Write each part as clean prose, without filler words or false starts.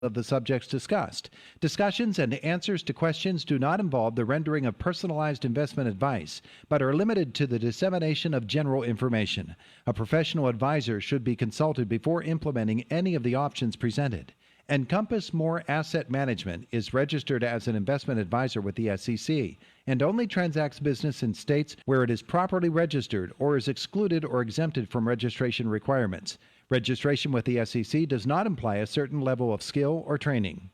of the subjects discussed. Discussions and answers to questions do not involve the rendering of personalized investment advice, but are limited to the dissemination of general information. A professional advisor should be consulted before implementing any of the options presented. Encompass More Asset Management is registered as an investment advisor with the SEC and only transacts business in states where it is properly registered or is excluded or exempted from registration requirements. Registration with the SEC does not imply a certain level of skill or training.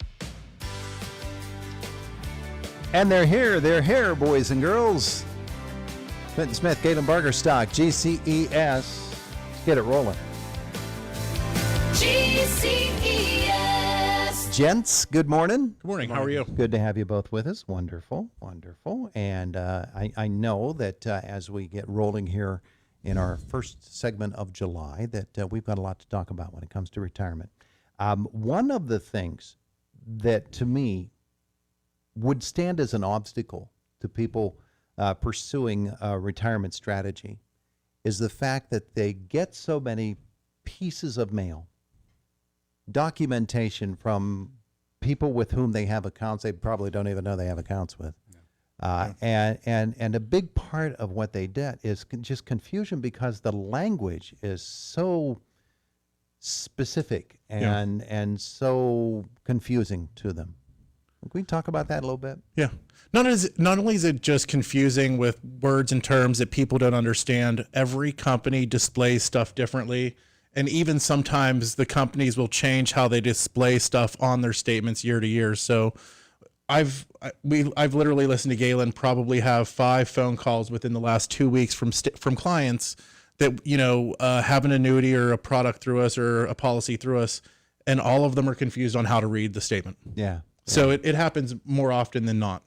And they're here, boys and girls. Clinton Smith, Galen Bargerstock, GCES. Let's get it rolling. GCES. Gents, good morning. Good morning. How are you? Good to have you both with us. Wonderful, wonderful. And I know that as we get rolling here in our first segment of July, that we've got a lot to talk about when it comes to retirement. One of the things that to me would stand as an obstacle to people pursuing a retirement strategy is the fact that they get so many pieces of mail, documentation from people with whom they have accounts they probably don't even know they have accounts with. And a big part of what they get is just confusion because the language is so specific and so confusing to them. Can we talk about that a little bit? Yeah. Not only is it just confusing with words and terms that people don't understand, every company displays stuff differently. And even sometimes the companies will change how they display stuff on their statements year to year. So I've literally listened to Galen probably have 5 phone calls within the last 2 weeks from clients that, have an annuity or a product through us or a policy through us. And all of them are confused on how to read the statement. Yeah. So it happens more often than not.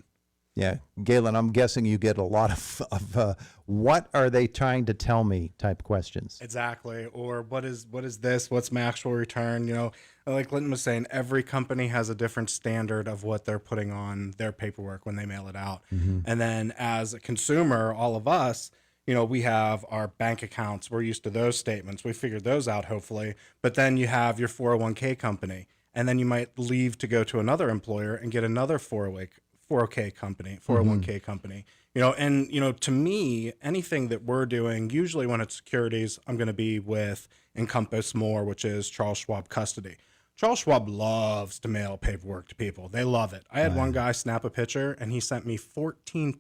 Yeah. Galen, I'm guessing you get a lot of what are they trying to tell me type questions. Exactly. Or what is this? What's my actual return? Like Clinton was saying, every company has a different standard of what they're putting on their paperwork when they mail it out. Mm-hmm. And then as a consumer, all of us, we have our bank accounts. We're used to those statements. We figured those out, hopefully. But then you have your 401k company. And then you might leave to go to another employer and get another 401k company. To me, anything that we're doing, usually when it's securities, I'm going to be with Encompass More, which is Charles Schwab Custody. Charles Schwab loves to mail paperwork to people. They love it. I had one guy snap a picture, and he sent me 14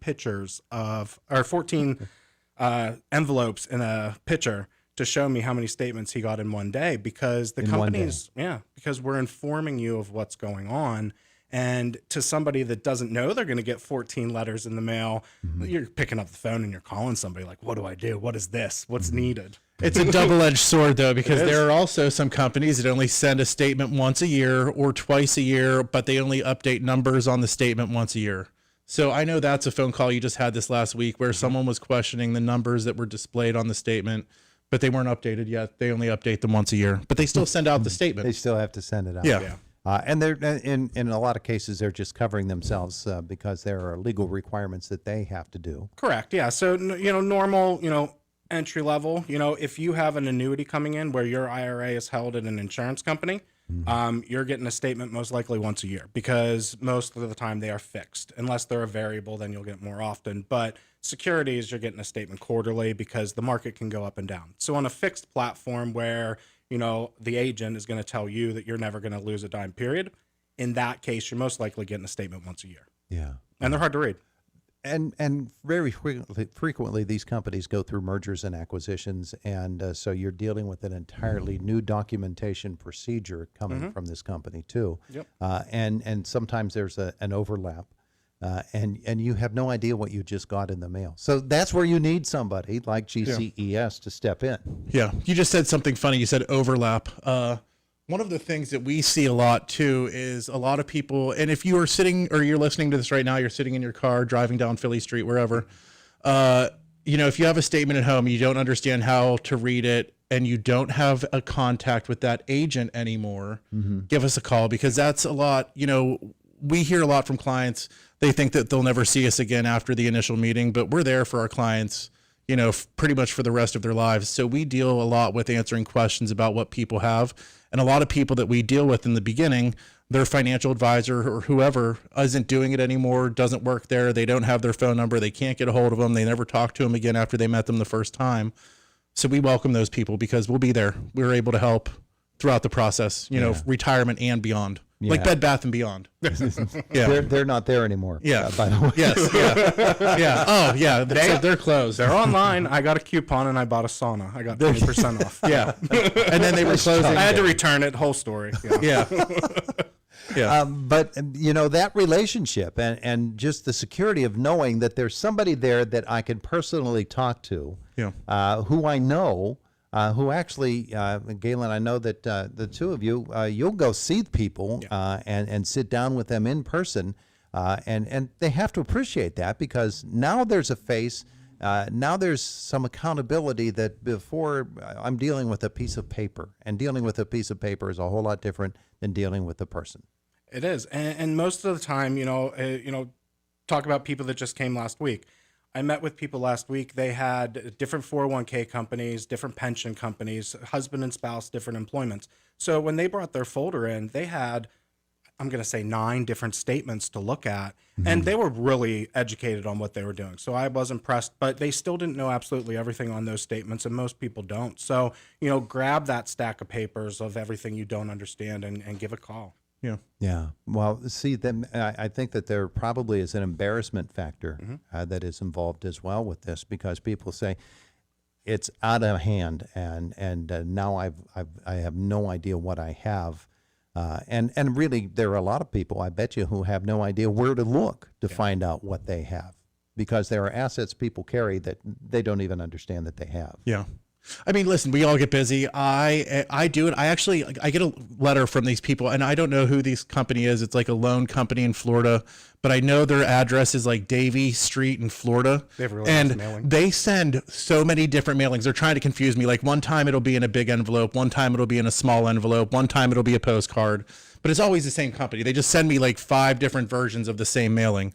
envelopes in a picture to show me how many statements he got in one day because because we're informing you of what's going on. And to somebody that doesn't know they're going to get 14 letters in the mail, you're picking up the phone and you're calling somebody like, what do I do? What is this? What's needed? It's a double-edged sword, though, because there are also some companies that only send a statement once a year or twice a year, but they only update numbers on the statement once a year. So I know that's a phone call you just had this last week where someone was questioning the numbers that were displayed on the statement, but they weren't updated yet. They only update them once a year, but they still send out the statement. They still have to send it out. Yeah. And they're in a lot of cases, they're just covering themselves because there are legal requirements that they have to do. Correct. Yeah. So, normal, entry level, if you have an annuity coming in where your IRA is held at an insurance company, you're getting a statement most likely once a year because most of the time they are fixed. Unless they're a variable, then you'll get more often. But securities, you're getting a statement quarterly because the market can go up and down. So on a fixed platform where the agent is going to tell you that you're never going to lose a dime period. In that case, you're most likely getting a statement once a year. Yeah. And they're hard to read. And very frequently, these companies go through mergers and acquisitions. And so you're dealing with an entirely new documentation procedure coming from this company, too. Yep. And sometimes there's an overlap. And you have no idea what you just got in the mail. So that's where you need somebody like GCES to step in. Yeah. You just said something funny. You said overlap. One of the things that we see a lot too is a lot of people, and if you are sitting or you're listening to this right now, you're sitting in your car, driving down Philly Street, wherever, if you have a statement at home, you don't understand how to read it, and you don't have a contact with that agent anymore, give us a call because that's a lot, we hear a lot from clients. They think that they'll never see us again after the initial meeting, but we're there for our clients, pretty much for the rest of their lives. So we deal a lot with answering questions about what people have. And a lot of people that we deal with in the beginning, their financial advisor or whoever isn't doing it anymore, doesn't work there, they don't have their phone number, they can't get a hold of them, they never talk to them again after they met them the first time. So we welcome those people because we'll be there. We're able to help throughout the process, you know, retirement and beyond. Like Bed Bath and Beyond. They're not there anymore. Yeah. By the way. Yes. Yeah. Oh, yeah. They're closed. They're online. I got a coupon and I bought a sauna. I got 20% off. Yeah. And then they were closing. I had to return it. Whole story. Yeah. Yeah. But you know, that relationship and just the security of knowing that there's somebody there that I can personally talk to, who I know, who actually, Galen, I know that the two of you, you'll go see people and sit down with them in person, and they have to appreciate that because now there's a face, now there's some accountability that before I'm dealing with a piece of paper, and dealing with a piece of paper is a whole lot different than dealing with a person. It is, and most of the time, talk about people that just came last week. I met with people last week. They had different 401k companies, different pension companies, husband and spouse, different employments. So when they brought their folder in, they had, I'm going to say 9 different statements to look at, and they were really educated on what they were doing. So I was impressed, but they still didn't know absolutely everything on those statements, and most people don't. So, grab that stack of papers of everything you don't understand and give a call. Yeah. Yeah. Well, see, then I think that there probably is an embarrassment factor that is involved as well with this because people say it's out of hand, and now I have no idea what I have, and really there are a lot of people I bet you who have no idea where to look to find out what they have because there are assets people carry that they don't even understand that they have. Yeah. I mean, listen, we all get busy. I do it. I get a letter from these people, and I don't know who this company is. It's like a loan company in Florida, but I know their address is like Davie Street in Florida. They have really nice mailing. And they send so many different mailings. They're trying to confuse me. Like one time it'll be in a big envelope, one time it'll be in a small envelope, one time it'll be a postcard, but it's always the same company. They just send me like 5 different versions of the same mailing.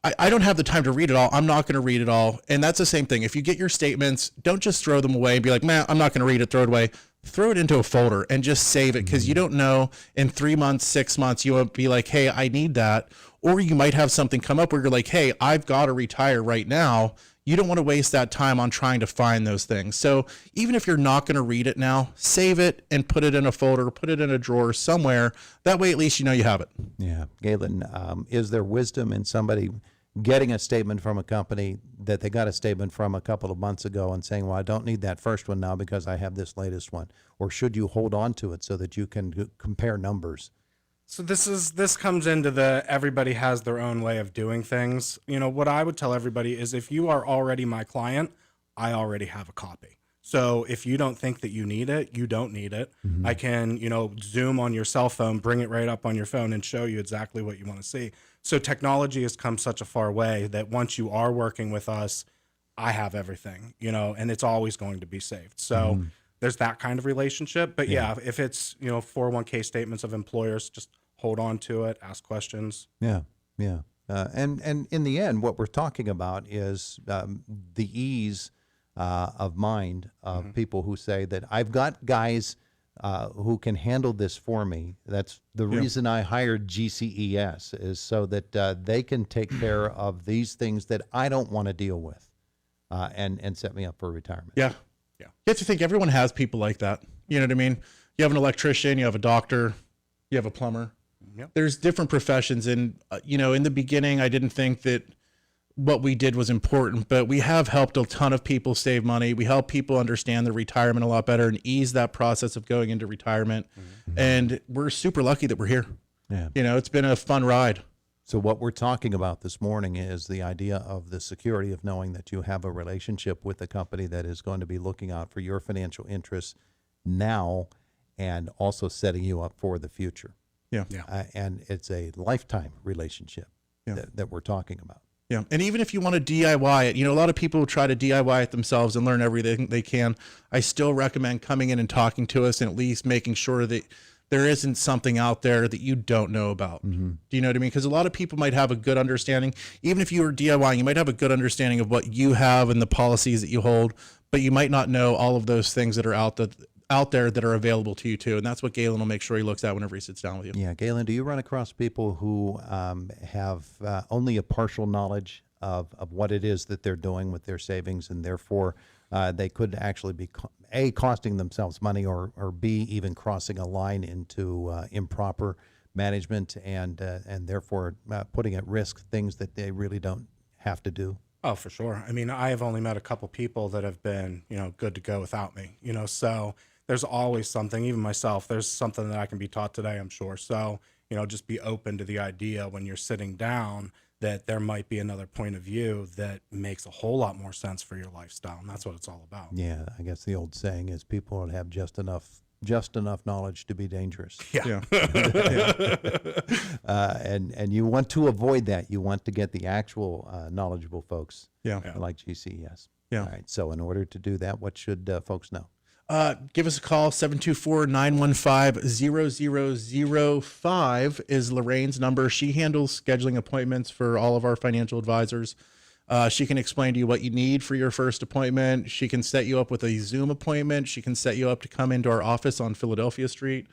I don't have the time to read it all. I'm not going to read it all. And that's the same thing. If you get your statements, don't just throw them away and be like, man, I'm not going to read it, throw it away. Throw it into a folder and just save it because you don't know in 3 months, 6 months, you won't be like, hey, I need that. Or you might have something come up where you're like, hey, I've got to retire right now. You don't want to waste that time on trying to find those things. So even if you're not going to read it now, save it and put it in a folder, put it in a drawer somewhere. That way, at least you know you have it. Yeah. Galen, is there wisdom in somebody getting a statement from a company that they got a statement from a couple of months ago and saying, well, I don't need that first one now because I have this latest one? Or should you hold on to it so that you can compare numbers? So this comes into the everybody has their own way of doing things. What I would tell everybody is if you are already my client, I already have a copy. So if you don't think that you need it, you don't need it. I can, Zoom on your cell phone, bring it right up on your phone and show you exactly what you want to see. So technology has come such a far way that once you are working with us, I have everything, and it's always going to be saved. So there's that kind of relationship. But yeah, if it's, 401k statements of employers, just hold on to it, ask questions. Yeah. Yeah. And in the end, what we're talking about is the ease of mind of people who say that I've got guys who can handle this for me. That's the reason I hired GCES is so that they can take care of these things that I don't want to deal with and set me up for retirement. Yeah. You have to think everyone has people like that. You know what I mean? You have an electrician, you have a doctor, you have a plumber. Yep. There's different professions. And, in the beginning, I didn't think that what we did was important, but we have helped a ton of people save money. We help people understand their retirement a lot better and ease that process of going into retirement. And we're super lucky that we're here. Yeah. It's been a fun ride. So what we're talking about this morning is the idea of the security of knowing that you have a relationship with a company that is going to be looking out for your financial interests now and also setting you up for the future. Yeah. And it's a lifetime relationship that we're talking about. Yeah. And even if you want to DIY it, a lot of people try to DIY it themselves and learn everything they can. I still recommend coming in and talking to us and at least making sure that there isn't something out there that you don't know about. Do you know what I mean? Because a lot of people might have a good understanding. Even if you were DIYing, you might have a good understanding of what you have and the policies that you hold, but you might not know all of those things that are out out there that are available to you too. And that's what Galen will make sure he looks at whenever he sits down with you. Yeah, Galen, do you run across people who have only a partial knowledge of what it is that they're doing with their savings, and therefore they could actually be A, costing themselves money, or B, even crossing a line into improper management and therefore putting at risk things that they really don't have to do? Oh, for sure. I mean, I have only met a couple people that have been, good to go without me, so there's always something, even myself, there's something that I can be taught today, I'm sure. So, just be open to the idea when you're sitting down that there might be another point of view that makes a whole lot more sense for your lifestyle. And that's what it's all about. Yeah, I guess the old saying is people that have just enough knowledge to be dangerous. Yeah. And you want to avoid that. You want to get the actual knowledgeable folks like GCES. Yeah. All right. So in order to do that, what should folks know? Give us a call. 724-915-0005 is Lorraine's number. She handles scheduling appointments for all of our financial advisors. She can explain to you what you need for your first appointment. She can set you up with a Zoom appointment. She can set you up to come into our office on Philadelphia Street,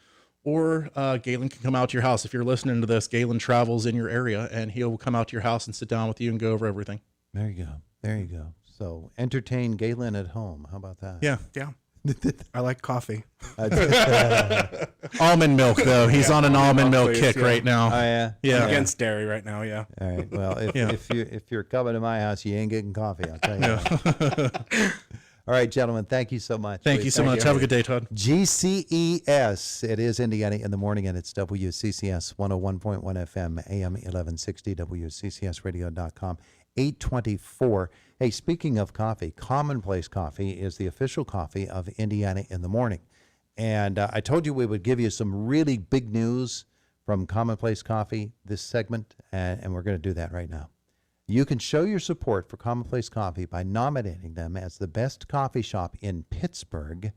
or Galen can come out to your house. If you're listening to this, Galen travels in your area, and he'll come out to your house and sit down with you and go over everything. There you go. There you go. So entertain Galen at home. How about that? Yeah. Yeah. I like coffee. Almond milk, though. He's on an almond milk please, kick yeah. right now. Oh, yeah. Yeah. I'm against dairy right now. Yeah. All right. Well, Yeah. if you're coming to my house, you ain't getting coffee. I'll tell you that. All right, gentlemen. Thank you so much. Thank you so much. Have a good day, Todd. GCES. It is Indiana in the morning, and it's WCCS 101.1 FM, AM 1160, WCCSradio.com, 824. Hey, speaking of coffee, Commonplace Coffee is the official coffee of Indiana in the morning. And I told you we would give you some really big news from Commonplace Coffee this segment, and we're going to do that right now. You can show your support for Commonplace Coffee by nominating them as the best coffee shop in Pittsburgh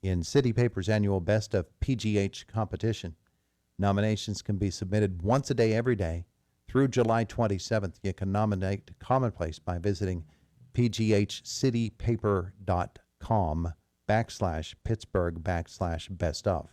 in City Paper's annual Best of PGH competition. Nominations can be submitted once a day, every day, through July 27th. You can nominate Commonplace by visiting pghcitypaper.com/Pittsburgh/best of.